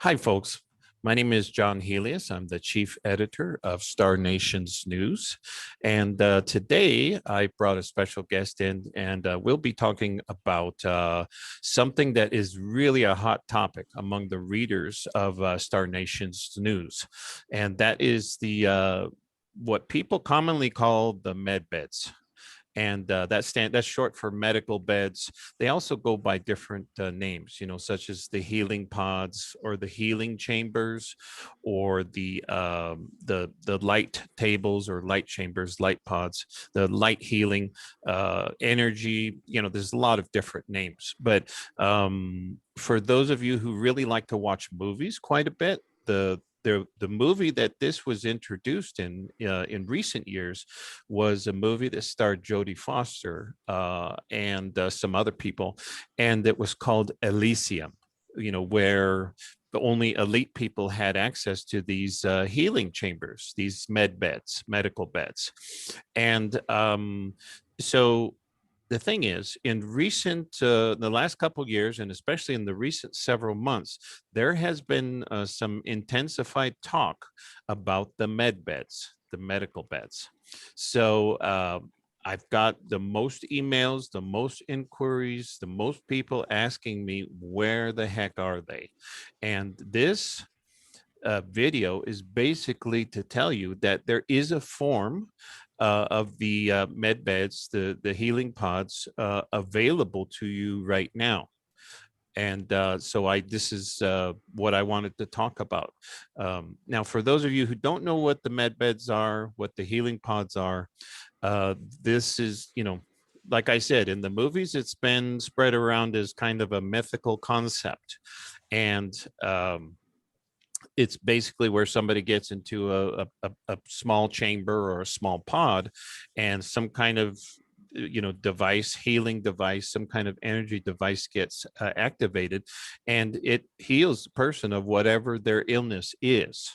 Hi, folks. My name is John Helias. I'm the chief editor of Star Nations News. And today I brought a special guest in, and we'll be talking about something that is really a hot topic among the readers of Star Nations News. And that is the what people commonly call the med beds, and that's short for medical beds. They also go by different names, such as the healing pods or the healing chambers, or the light tables or light chambers, light pods, the light healing energy. There's a lot of different names, but for those of you who really like to watch movies quite a bit, the movie that this was introduced in recent years was a movie that starred Jodie Foster and some other people, and it was called Elysium. Where the only elite people had access to these healing chambers, these medical beds, and so the thing is, in the last couple of years, and especially in the recent several months, there has been some intensified talk about the med beds, the medical beds. So I've got the most emails, the most inquiries, the most people asking me, where the heck are they? And this video is basically to tell you that there is a form of the med beds, the healing pods, available to you right now. And so this is what I wanted to talk about. Now, for those of you who don't know what the med beds are, what the healing pods are, this is, like I said, in the movies, it's been spread around as kind of a mythical concept. And it's basically where somebody gets into a small chamber or a small pod, and some kind of device, healing device, some kind of energy device gets activated, and it heals the person of whatever their illness is.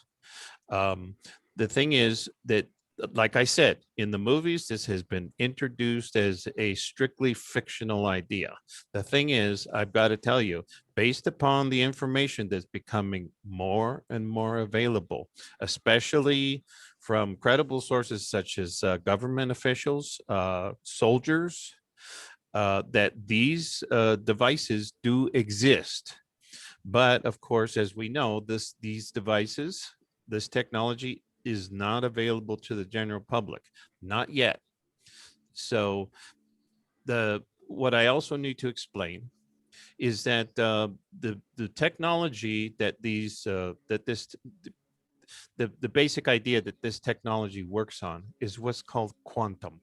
The thing is that, like I said, in the movies, this has been introduced as a strictly fictional idea. The thing is, I've got to tell you, based upon the information that's becoming more and more available, especially from credible sources such as government officials, soldiers, that these devices do exist. But of course, as we know, these devices, this technology is not available to the general public, not yet. So what I also need to explain is that the technology that the basic idea that this technology works on is what's called quantum.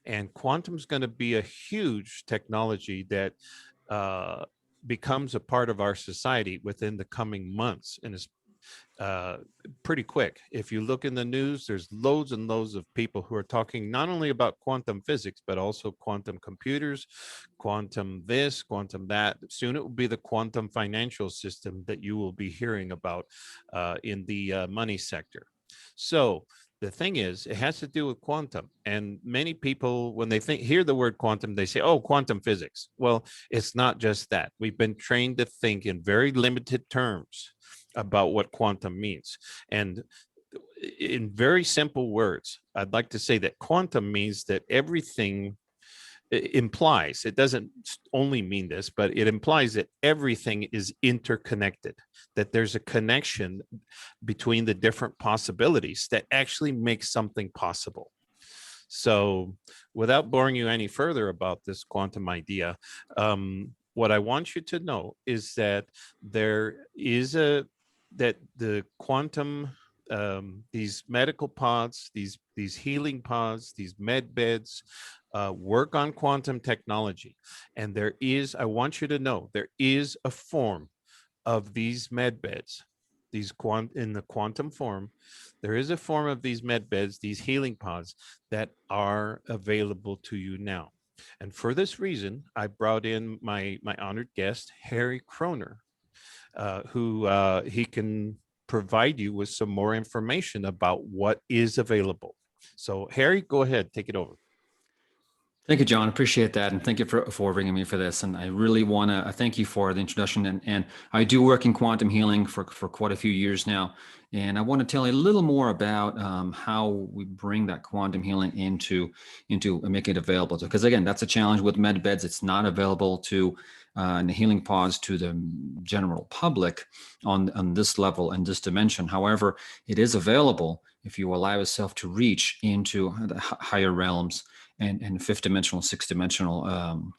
And quantum is going to be a huge technology that uh, becomes a part of our society within the coming months, and is uh, pretty quick. If you look in the news, there's loads and loads of people who are talking not only about quantum physics, but also quantum computers, quantum this, quantum that. Soon it will be the quantum financial system that you will be hearing about in the money sector. So the thing is, it has to do with quantum. And many people, when they hear the word quantum, they say, oh, quantum physics. Well, it's not just that. We've been trained to think in very limited terms about what quantum means. And in very simple words, I'd like to say that quantum means that everything implies, it doesn't only mean this, but it implies that everything is interconnected, that there's a connection between the different possibilities that actually makes something possible. So without boring you any further about this quantum idea, what I want you to know is that there is that the quantum, these medical pods, these healing pods, these med beds, work on quantum technology. And I want you to know, there is a form of these med beds, in the quantum form, there is a form of these med beds, these healing pods, that are available to you now. And for this reason, I brought in my honored guest, Harry Kroner, who he can provide you with some more information about what is available. So Harry, go ahead, take it over. Thank you, John. Appreciate that. And thank you for bringing me for this. And I really want to thank you for the introduction. And I do work in quantum healing for quite a few years now. And I want to tell you a little more about how we bring that quantum healing into making it available. Because again, that's a challenge with med beds. It's not available to in the healing pods to the general public on this level and this dimension. However, it is available if you allow yourself to reach into the higher realms and fifth dimensional, sixth dimensional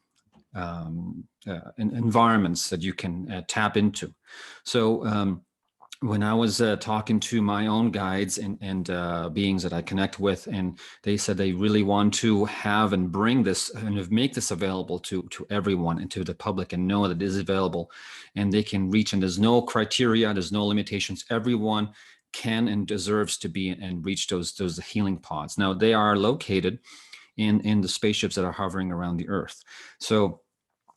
environments that you can tap into. So when I was talking to my own guides and beings that I connect with, and they said they really want to have and bring this and make this available to everyone and to the public, and know that it is available and they can reach, and there's no criteria, there's no limitations. Everyone can and deserves to be and reach those healing pods. Now they are located in the spaceships that are hovering around the Earth. So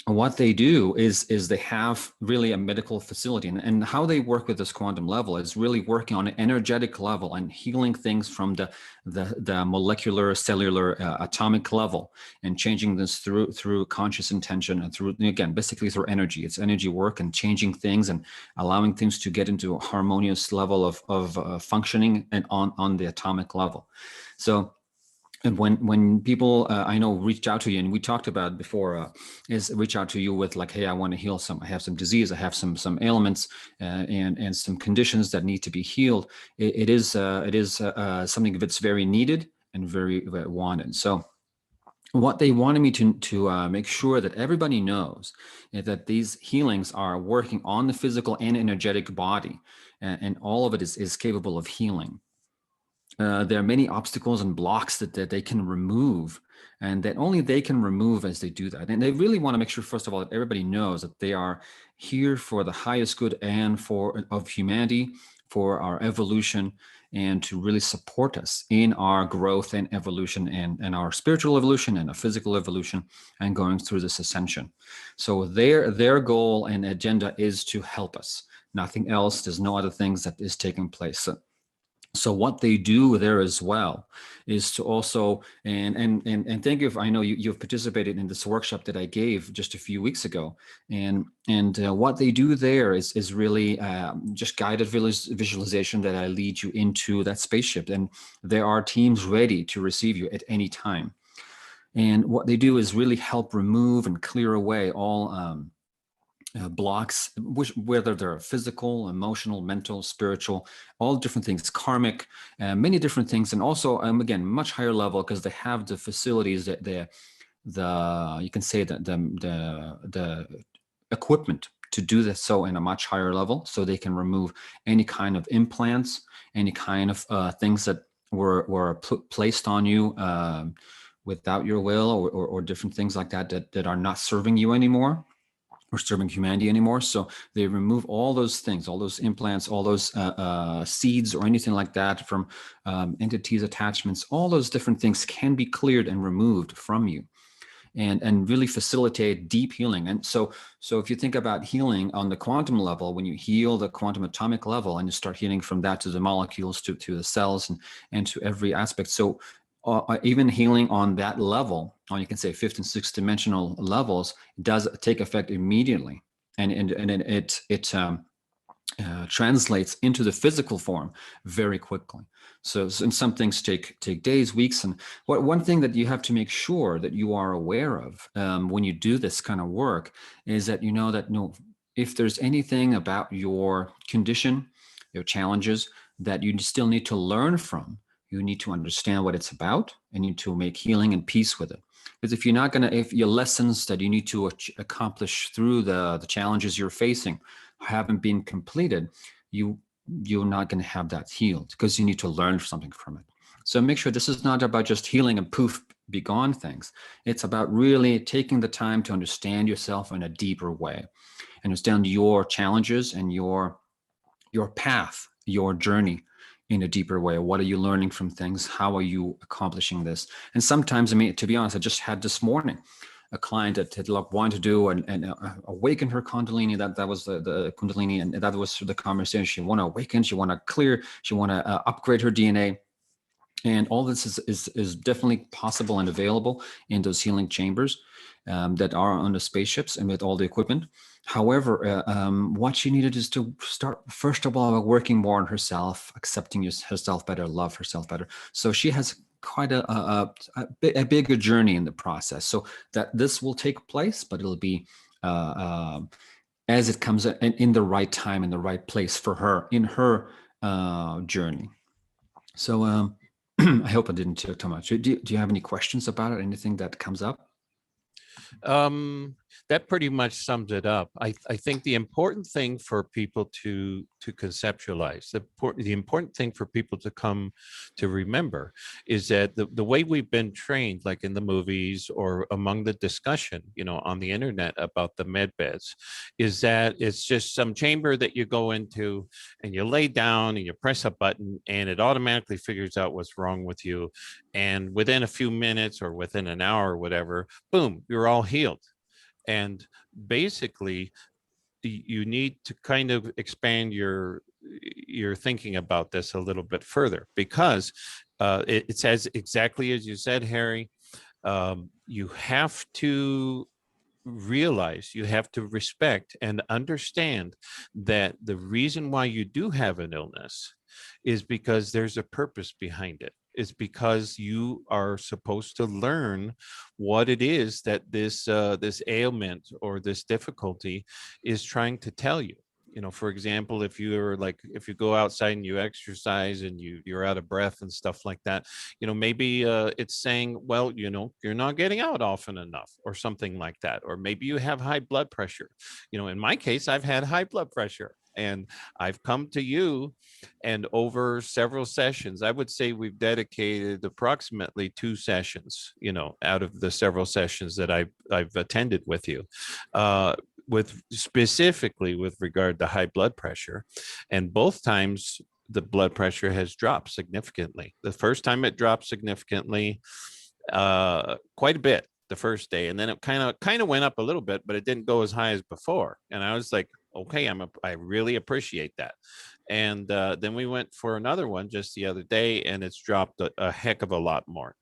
what they do is they have really a medical facility, and how they work with this quantum level is really working on an energetic level and healing things from the molecular, cellular, atomic level, and changing this through conscious intention and through, again, basically through energy. It's energy work and changing things and allowing things to get into a harmonious level of functioning and on the atomic level. So. And when people I know reach out to you, and we talked about it before, is reach out to you with like, hey, I want to heal I have some disease, I have some ailments and some conditions that need to be healed. It is something that's very needed and very, very wanted. So what they wanted me to make sure that everybody knows is that these healings are working on the physical and energetic body, and all of it is capable of healing. There are many obstacles and blocks that they can remove, and that only they can remove as they do that. And they really want to make sure, first of all, that everybody knows that they are here for the highest good and of humanity, for our evolution, and to really support us in our growth and evolution, and our spiritual evolution and our physical evolution, and going through this ascension. So their goal and agenda is to help us. Nothing else. There's no other things that is taking place. So what they do there as well is to also, and thank you. I know you've participated in this workshop that I gave just a few weeks ago, and what they do there is really just guided visualization that I lead you into that spaceship, and there are teams ready to receive you at any time. And what they do is really help remove and clear away all blocks, whether they're physical, emotional, mental, spiritual, all different things, karmic, many different things. And also, again, much higher level, because they have the facilities that you can say that the equipment to do this so in a much higher level, so they can remove any kind of implants, any kind of things that were placed on you without your will, or different things like that are not serving you anymore, or serving humanity anymore. So they remove all those things, all those implants, all those seeds or anything like that from entities, attachments. All those different things can be cleared and removed from you, and really facilitate deep healing. And so if you think about healing on the quantum level, when you heal the quantum atomic level and you start healing from that to the molecules, to the cells, and to every aspect. So even healing on that level, on, you can say, fifth and sixth dimensional levels, does take effect immediately, and it translates into the physical form very quickly. So and some things take days, weeks. And one thing that you have to make sure that you are aware of when you do this kind of work is that you know that if there's anything about your condition, your challenges, that you still need to learn from, you need to understand what it's about, and you need to make healing and peace with it. Because if your lessons that you need to accomplish through the challenges you're facing haven't been completed, you're not going to have that healed, because you need to learn something from it. So make sure this is not about just healing and poof, be gone things. It's about really taking the time to understand yourself in a deeper way, understand your challenges and your path, your journey in a deeper way. What are you learning from things? How are you accomplishing this? And sometimes, I mean, to be honest, I just had this morning a client that had wanted to do and awaken her Kundalini. That was the Kundalini, and that was the conversation. She want to awaken. She want to clear. She want to upgrade her DNA. And all this is definitely possible and available in those healing chambers that are on the spaceships and with all the equipment. However, what she needed is to start, first of all, working more on herself, accepting herself better, love herself better. So she has quite a bigger journey in the process. So that this will take place, but it'll be as it comes in the right time, in the right place for her in her journey. So I hope I didn't talk too much. Do you have any questions about it? Anything that comes up? Um, that pretty much sums it up. I think the important thing for people to conceptualize, the important thing for people to come to remember is that the way we've been trained, like in the movies or among the discussion, on the internet about the med beds, is that it's just some chamber that you go into and you lay down and you press a button and it automatically figures out what's wrong with you. And within a few minutes or within an hour or whatever, boom, you're all healed. And basically, you need to kind of expand your thinking about this a little bit further, because it says exactly as you said, Harry. You have to realize, you have to respect and understand that the reason why you do have an illness is because there's a purpose behind it. It's because you are supposed to learn what it is that this ailment or this difficulty is trying to tell you. For example, if you go outside and you exercise and you're out of breath and stuff like that, maybe it's saying, well, you're not getting out often enough or something like that. Or maybe you have high blood pressure. In my case, I've had high blood pressure, and I've come to you, and over several sessions, I would say we've dedicated approximately 2 sessions, out of the several sessions that I've attended with you. With specifically with regard to high blood pressure. And both times the blood pressure has dropped significantly. The first time it dropped significantly, quite a bit the first day. And then it kind of went up a little bit, but it didn't go as high as before. And I was like, okay, I really appreciate that. And then we went for another one just the other day, and it's dropped a heck of a lot more,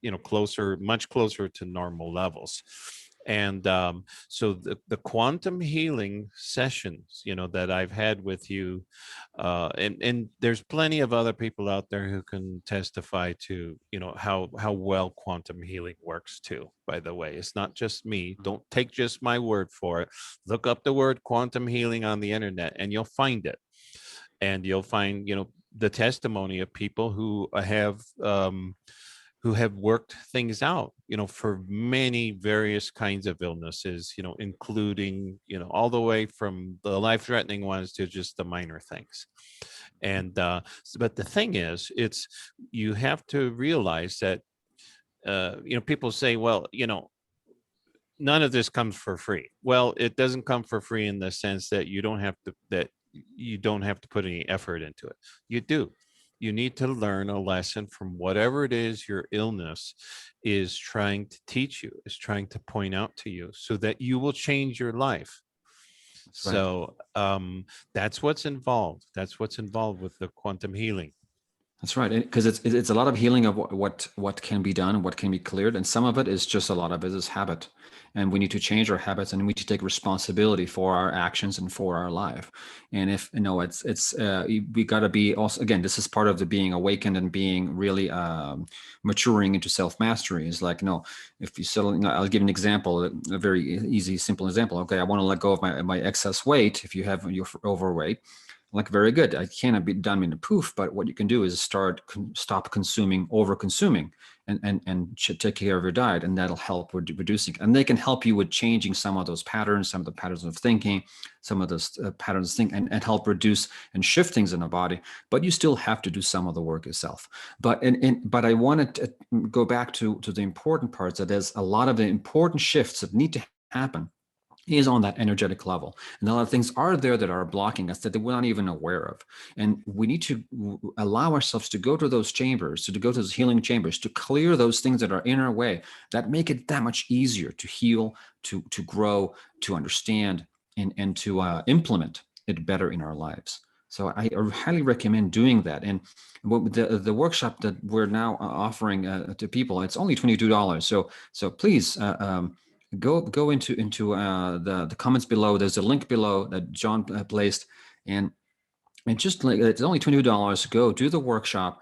much closer to normal levels. And so the quantum healing sessions, that I've had with you, and there's plenty of other people out there who can testify to, how well quantum healing works too. By the way, it's not just me. Don't take just my word for it. Look up the word quantum healing on the internet, and you'll find it. And you'll find, the testimony of people who have worked things out, for many various kinds of illnesses, including, all the way from the life-threatening ones to just the minor things. And but the thing is, you have to realize that, people say, well, none of this comes for free. Well, it doesn't come for free in the sense that you don't have to put any effort into it. You do. You need to learn a lesson from whatever it is your illness is trying to teach you, is trying to point out to you, so that you will change your life. That's right. So that's what's involved. That's what's involved with the quantum healing. That's right, because it's a lot of healing of what can be done, what can be cleared, and some of it is just a lot of it is habit, and we need to change our habits, and we need to take responsibility for our actions and for our life. And if we got to be also, again, this is part of the being awakened and being really maturing into self mastery. Is like, if you settle, I'll give an example, a very easy, simple example. Okay, I want to let go of my excess weight. If you're overweight. Like, very good. I cannot be done in a poof, but what you can do is stop consuming, over consuming, and take care of your diet, and that'll help with reducing. And they can help you with changing some of those patterns, some of the patterns of thinking, some of those patterns of thinking, and help reduce and shift things in the body. But you still have to do some of the work yourself. But I wanted to go back to the important parts. That there's a lot of the important shifts that need to happen is on that energetic level. And a lot of things are there that are blocking us that we're not even aware of. And we need to allow ourselves to go to those chambers, to go to those healing chambers, to clear those things that are in our way that make it that much easier to heal, to grow, to understand, and to implement it better in our lives. So I highly recommend doing that. And the workshop that we're now offering to people, it's only $22. So please go into the comments below. There's a link below that John placed, and just like it's only $22. Go do the workshop.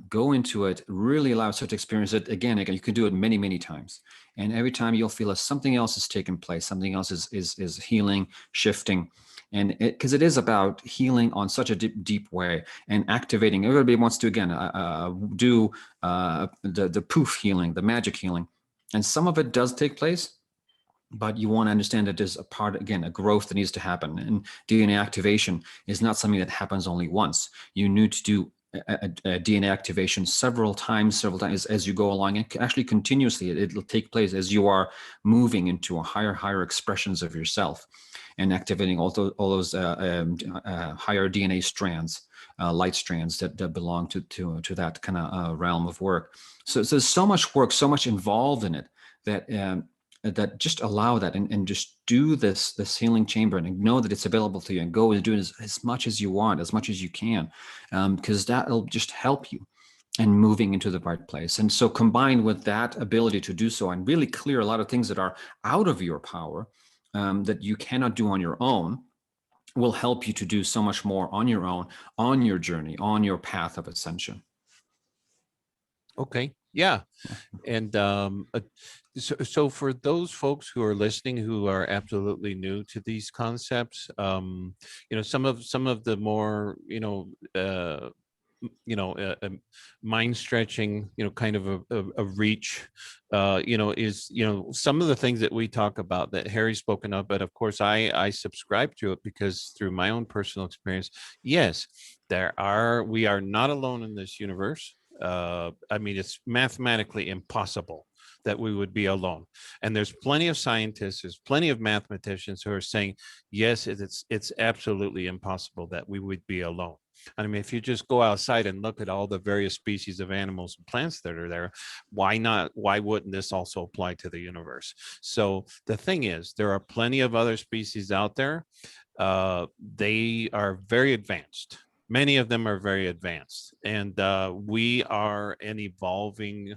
Go into it. Really allow yourself to experience it again. You can do it many, many times, and every time you'll feel as something else is taking place. Something else is healing, shifting, and because it is about healing on such a deep way and activating. Everybody wants to again do the poof healing, the magic healing, and some of it does take place, but you want to understand that there's a part, again, a growth that needs to happen. And DNA activation is not something that happens only once. You need to do a DNA activation several times as you go along, and actually continuously. It'll take place as you are moving into a higher expressions of yourself and activating all those higher DNA strands, light strands that belong to that kind of realm of work. So there's so much work, so much involved in it, that just allow that and just do this healing chamber and know that it's available to you, and go and do it as much as you want, as much as you can, because that'll just help you and moving into the right place. And so combined with that ability to do so and really clear a lot of things that are out of your power, that you cannot do on your own, will help you to do so much more on your own, on your journey, on your path of ascension. Okay. Yeah. And so for those folks who are listening who are absolutely new to these concepts, some of the more mind stretching, kind of a reach, is some of the things that we talk about that Harry's spoken of. But of course, I subscribe to it because through my own personal experience, yes, we are not alone in this universe. I mean, it's mathematically impossible that we would be alone. And there's plenty of scientists, there's plenty of mathematicians who are saying, yes, it's absolutely impossible that we would be alone. I mean, if you just go outside and look at all the various species of animals and plants that are there, why wouldn't this also apply to the universe? So the thing is, there are plenty of other species out there. They are very advanced. Many of them are very advanced, and we are an evolving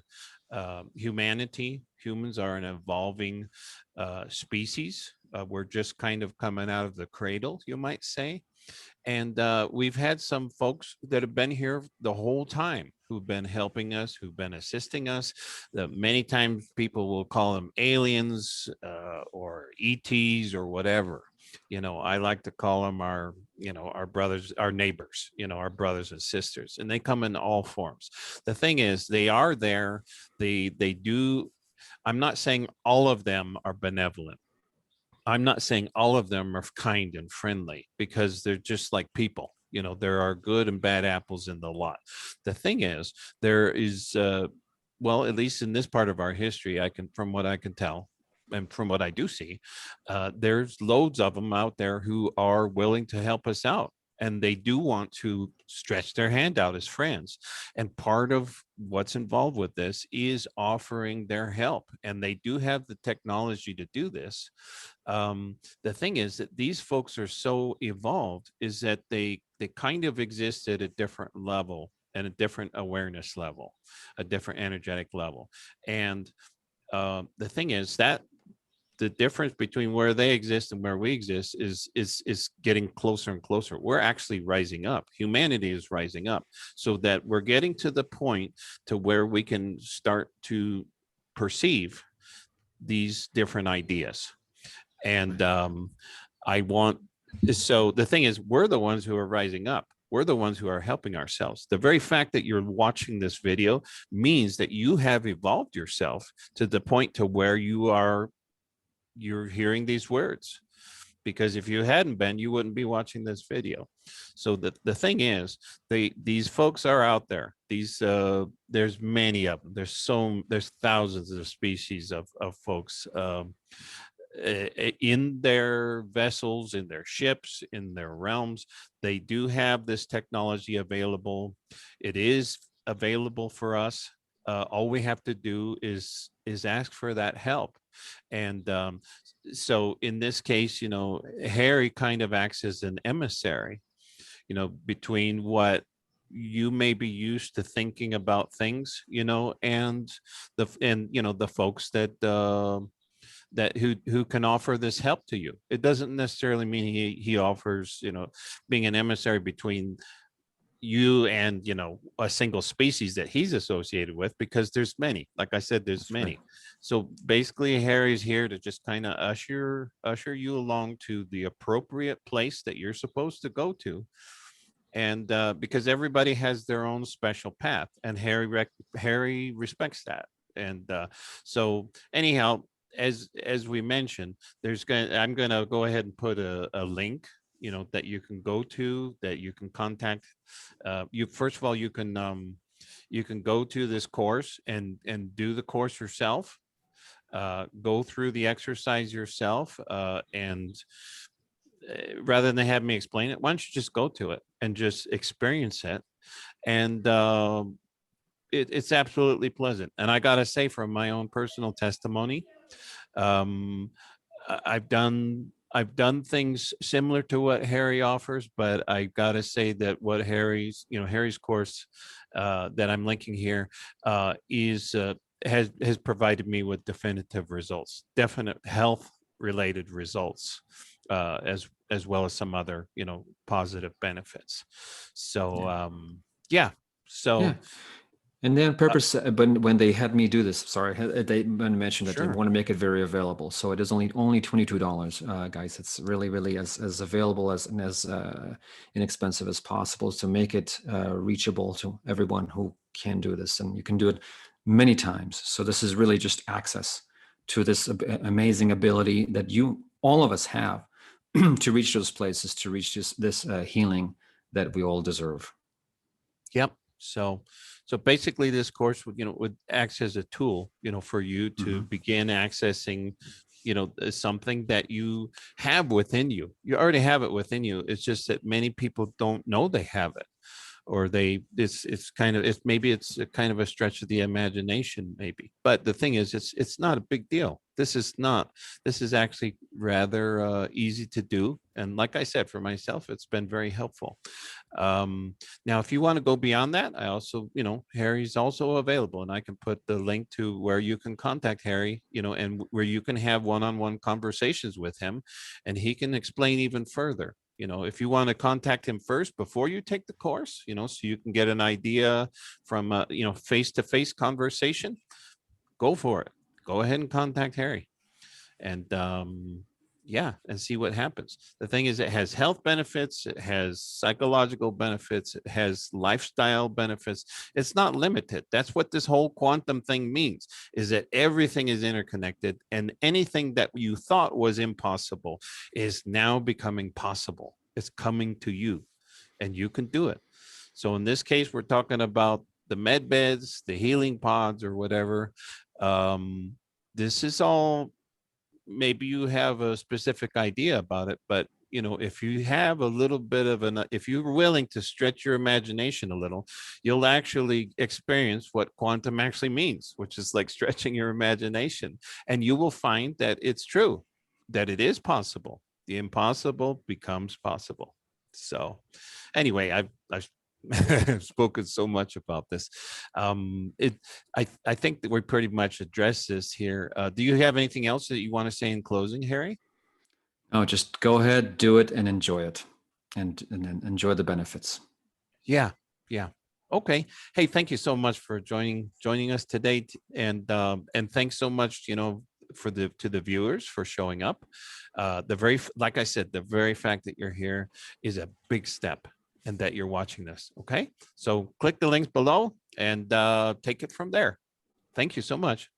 humanity. Humans are an evolving species. We're just kind of coming out of the cradle, you might say. And we've had some folks that have been here the whole time, who've been helping us, who've been assisting us. Many times people will call them aliens or ETs or whatever. I like to call them our brothers, our neighbors, our brothers and sisters, and they come in all forms. The thing is, they are there. They do. I'm not saying all of them are benevolent. I'm not saying all of them are kind and friendly, because they're just like people. There are good and bad apples in the lot. The thing is, there is, well, at least in this part of our history, from what I can tell, and from what I do see, there's loads of them out there who are willing to help us out. And they do want to stretch their hand out as friends. And part of what's involved with this is offering their help. And they do have the technology to do this. The thing is that these folks are so evolved, is that they kind of exist at a different level and a different awareness level, a different energetic level. And the thing is that the difference between where they exist and where we exist is getting closer and closer. We're actually rising up. Humanity is rising up, so that we're getting to the point to where we can start to perceive these different ideas. And so the thing is, we're the ones who are rising up. We're the ones who are helping ourselves. The very fact that you're watching this video means that you have evolved yourself to the point to where you're hearing these words. Because if you hadn't been, you wouldn't be watching this video. So the thing is, these folks are out there. There's many of them. There's thousands of species of folks in their vessels, in their ships, in their realms. They do have this technology available. It is available for us. All we have to do is ask for that help. And so in this case, Harry kind of acts as an emissary. between what you may be used to thinking about things, and the folks that who can offer this help to you. It doesn't necessarily mean he offers, being an emissary between you and a single species that he's associated with, because there's many, like I said, there's That's right. many. So basically Harry's here to just kind of usher you along to the appropriate place that you're supposed to go to. And because everybody has their own special path, and Harry respects that. And so anyhow, as we mentioned, I'm gonna go ahead and put a link, that you can go to, that you can contact. You first of all, you can go to this course and do the course yourself. Go through the exercise yourself, and rather than have me explain it, why don't you just go to it and just experience it? And it's absolutely pleasant. And I gotta say, from my own personal testimony, um, I've done things similar to what Harry offers, but I gotta say that what Harry's course that I'm linking here is has provided me with definitive results, definite health related results, as well as some other positive benefits. So Yeah. yeah, Yeah. so And then purpose, but when they had me do this, sorry, they mentioned that they sure. want to make it very available. So it is only $22, guys. It's really as available and as inexpensive as possible to make it reachable to everyone who can do this, and you can do it many times. So this is really just access to this amazing ability that all of us have to reach those places, to reach this healing that we all deserve. Yep. So basically this course would act as a tool, for you to Mhm. begin accessing, something that you have within you. You already have it within you. It's just that many people don't know they have it, or it's maybe it's a kind of a stretch of the imagination, maybe. But the thing is, it's not a big deal. This is actually rather easy to do, and like I said, for myself, it's been very helpful. um Now, if you want to go beyond that, I also, Harry's also available, and I can put the link to where you can contact Harry, and where you can have one-on-one conversations with him, and he can explain even further. If you want to contact him first before you take the course, so you can get an idea from face-to-face conversation, go for it. Go ahead and contact Harry, and yeah, and see what happens. The thing is, it has health benefits, it has psychological benefits, it has lifestyle benefits. It's not limited. That's what this whole quantum thing means, is that everything is interconnected, and anything that you thought was impossible is now becoming possible. It's coming to you, and you can do it. So in this case, we're talking about the med beds, the healing pods, or whatever. um, this is all, maybe you have a specific idea about it, but if you have a little bit of if you're willing to stretch your imagination a little, you'll actually experience what quantum actually means, which is like stretching your imagination. And you will find that it's true, that it is possible. The impossible becomes possible. So anyway, I've spoken so much about this. It I think that we pretty much addressed this here. Do you have anything else that you want to say in closing, Harry? No, just go ahead, do it, and enjoy it, and enjoy the benefits. Yeah, yeah. Okay. Hey, thank you so much for joining us today, and thanks so much, for the viewers for showing up. Like I said, the very fact that you're here is a big step, and that you're watching this. Okay, so click the links below and take it from there. Thank you so much.